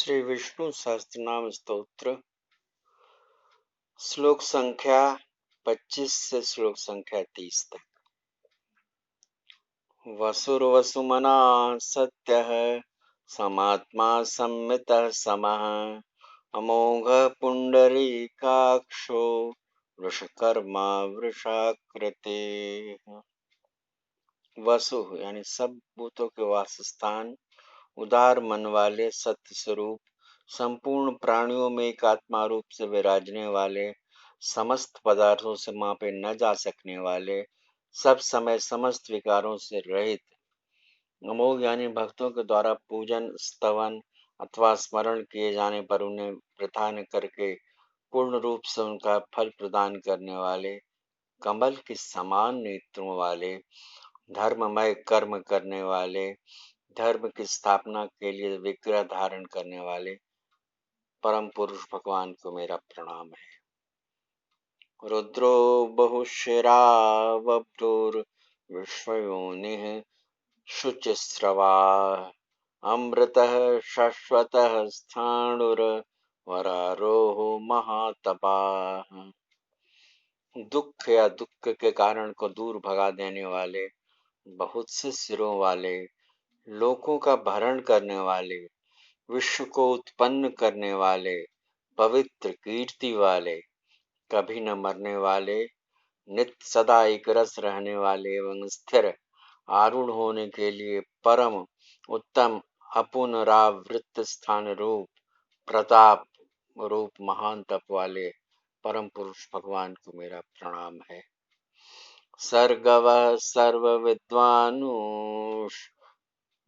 श्री विष्णु सहस्त्रनाम स्तोत्र श्लोक संख्या 25 से श्लोक संख्या 30 तक। वसुर्वसुमना सत्यः समात्मा संमितः समः अमोघः पुंडरीकाक्षो वृषकर्मा वृषाकृतिः। वसु यानी सब भूतों के वासस्थान, उदार मन वाले, सत्य स्वरूप, संपूर्ण प्राणियों में एक आत्मा रूप से विराजने वाले, समस्त पदार्थों से मापे न जा सकने वाले, सब समय समस्त विकारों से रहित, अमोघ यानी भक्तों के द्वारा पूजन, स्तवन अथवा स्मरण किए जाने पर उन्हें वृथा न करके पूर्ण रूप से उनका फल प्रदान करने वाले, कमल के समान नेत्रों वाले, धर्ममय कर्म करने वाले, धर्म की स्थापना के लिए विग्रह धारण करने वाले परम पुरुष भगवान को मेरा प्रणाम है। रुद्रो बहुशिरावब्धुर्विश्वयोनिः शुचिस्रवा अमृतः शाश्वतः स्थाणुर्वरारोहो महातपाः। दुख या दुख के कारण को दूर भगा देने वाले, बहुत से सिरों वाले, लोकों का भरण करने वाले, विश्व को उत्पन्न करने वाले, पवित्र कीर्ति वाले, कभी न मरने वाले, नित्य सदा एक रस रहने वाले एवं स्थिर आरूढ़ होने के लिए परम उत्तम अपुनरावृत्त स्थान रूप प्रताप रूप महान तप वाले परम पुरुष भगवान को मेरा प्रणाम है। सर्गवः सर्वविद्वानुष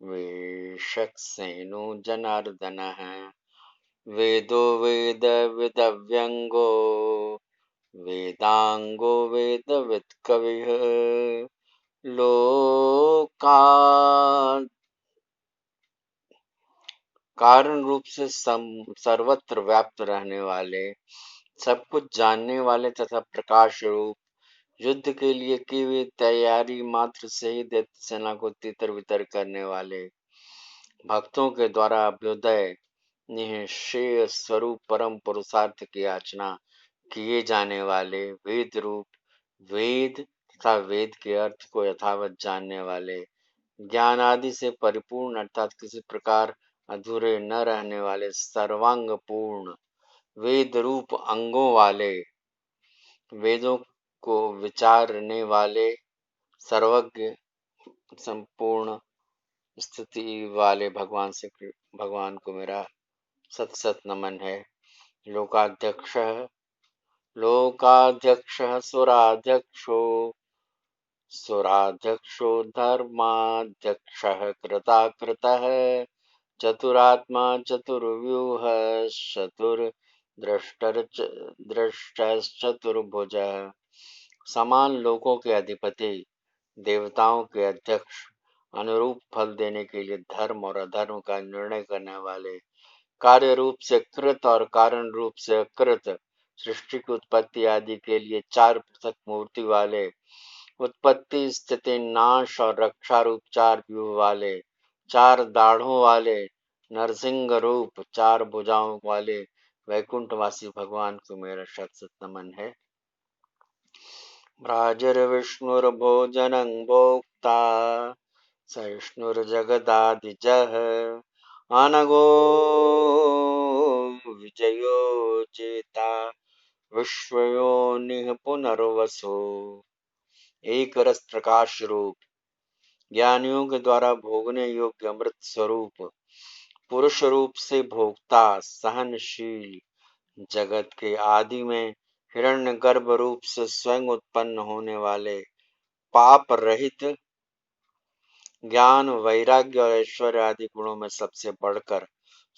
वेशक्सेनो जनार्दनः वेदो वेदविदव्यङ्गो वेदांगो वेदवित् कविः लोका कारण रूप से सर्वत्र व्याप्त रहने वाले, सब कुछ जानने वाले तथा प्रकाश रूप, युद्ध के लिए की हुई तैयारी मात्र से ही दैत्य सेना को तितर बितर करने वाले, भक्तों के द्वारा अभ्युदय निःश्रेय स्वरूप परम पुरुषार्थ की याचना किए जाने वाले, वेद रूप, वेद तथा वेद के अर्थ को यथावत जानने वाले, ज्ञान आदि से परिपूर्ण अर्थात किसी प्रकार अधूरे न रहने वाले, सर्वांग पूर्ण वेद रूप अंगों वाले, वेदों को विचारने वाले, सर्वज्ञ संपूर्ण स्थिति वाले भगवान को मेरा सत सत नमन है। लोकाध्यक्षः सुराध्यक्षो धर्माध्यक्षः कृताकृतः चतुरात्मा चतुर्व्यूहः चतुर्द्रष्टश्चतुर्भुजः। समान लोकों के अधिपति, देवताओं के अध्यक्ष, अनुरूप फल देने के लिए धर्म और अधर्म का निर्णय करने वाले, कार्य रूप से कृत और कारण रूप से अकृत, सृष्टि की उत्पत्ति आदि के लिए चार पृथक मूर्ति वाले, उत्पत्ति स्थिति नाश और रक्षा रूप चार व्यूह वाले, चार दाढ़ों वाले, नरसिंह रूप चार भुजाओं वाले वैकुंठवासी भगवान को मेरा शत शत नमन है। भ्राजर्विष्णुर्भोजनं भोक्ता सहिष्णुर्जगदादिजः अनगो विजयो जेता विश्वयोनिः पुनर्वसु। एक रस प्रकाश रूप, ज्ञानियों के द्वारा भोगने योग्य अमृत स्वरूप, पुरुष रूप से भोक्ता, सहनशील, जगत के आदि में हिरण्यगर्भ रूप से स्वयं उत्पन्न होने वाले, पाप रहित, ज्ञान वैराग्य और ऐश्वर्य आदि गुणों में सबसे बढ़कर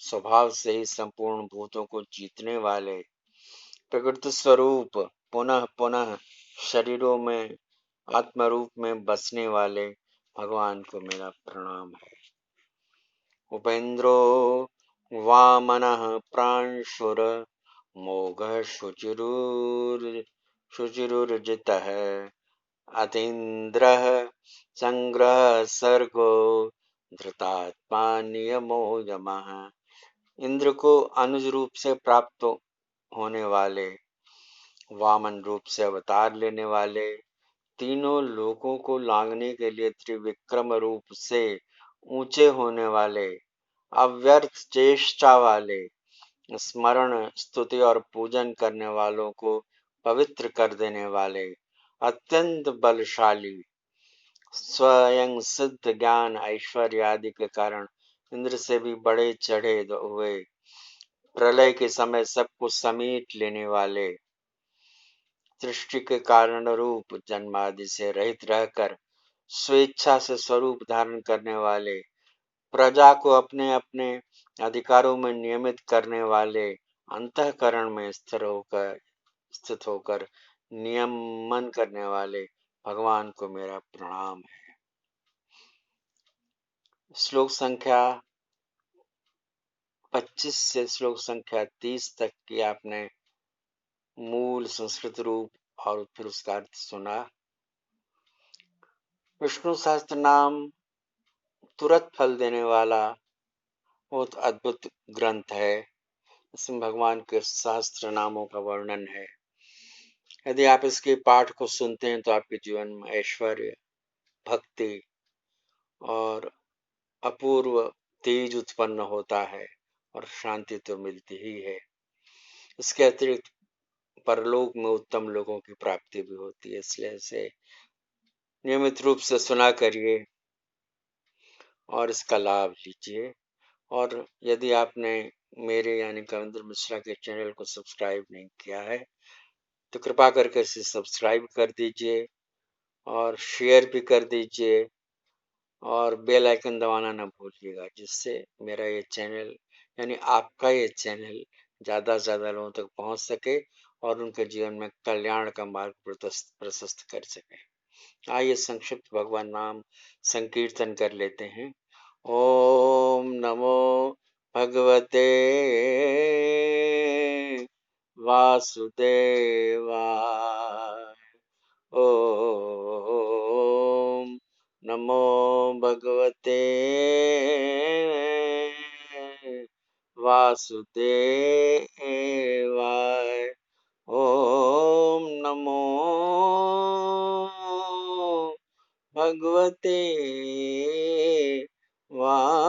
स्वभाव से ही संपूर्ण भूतों को जीतने वाले, प्रकृति स्वरूप, पुनः पुनः शरीरों में आत्मरूप में बसने वाले भगवान को मेरा प्रणाम है। उपेन्द्रो वामनः प्रांशुर मोघः शुचिरुर्जितः अतीन्द्रः संग्रह सर्गो धृतात्मा नियमो यमः इंद्र को अनुज रूप से प्राप्त होने वाले, वामन रूप से अवतार लेने वाले, तीनों लोकों को लांघने के लिए त्रिविक्रम रूप से ऊंचे होने वाले, अव्यर्थ चेष्टा वाले, स्मरण स्तुति और पूजन करने वालों को पवित्र कर देने वाले, अत्यंत बलशाली, स्वयं सिद्ध ज्ञान ऐश्वर्य आदि के कारण इंद्र से भी बड़े चढ़े हुए, प्रलय के समय सबको समेट लेने वाले, सृष्टि के कारण रूप जन्मादि से रहित रहकर स्वेच्छा से स्वरूप धारण करने वाले, प्रजा को अपने अपने अधिकारों में नियमित करने वाले, अंतःकरण में स्थित होकर नियमन करने वाले भगवान को मेरा प्रणाम है। श्लोक संख्या 25 से श्लोक संख्या 30 तक की आपने मूल संस्कृत रूप और फिर उसका अर्थ सुना। विष्णु सहस्त्र नाम तुरंत फल देने वाला बहुत अद्भुत ग्रंथ है। इसमें भगवान के सहस्त्र नामों का वर्णन है। यदि आप इसके पाठ को सुनते हैं तो आपके जीवन में ऐश्वर्य, भक्ति और अपूर्व तेज उत्पन्न होता है और शांति तो मिलती ही है। इसके अतिरिक्त परलोक में उत्तम लोगों की प्राप्ति भी होती है। इसलिए इसे नियमित रूप से सुना करिए और इसका लाभ लीजिए। और यदि आपने मेरे यानी कविंद्र मिश्रा के चैनल को सब्सक्राइब नहीं किया है तो कृपा करके इसे सब्सक्राइब कर दीजिए और शेयर भी कर दीजिए और बेल आइकन दबाना ना भूलिएगा, जिससे मेरा ये चैनल यानी आपका ये चैनल ज़्यादा से ज़्यादा लोगों तक पहुंच सके और उनके जीवन में कल्याण का मार्ग प्रशस्त कर सके। आइए संक्षिप्त भगवान नाम संकीर्तन कर लेते हैं। ओम नमो भगवते वासुदेवाय। ओम नमो भगवते वासुदेवाय। ओम नमो भगवते वासुदेवाय।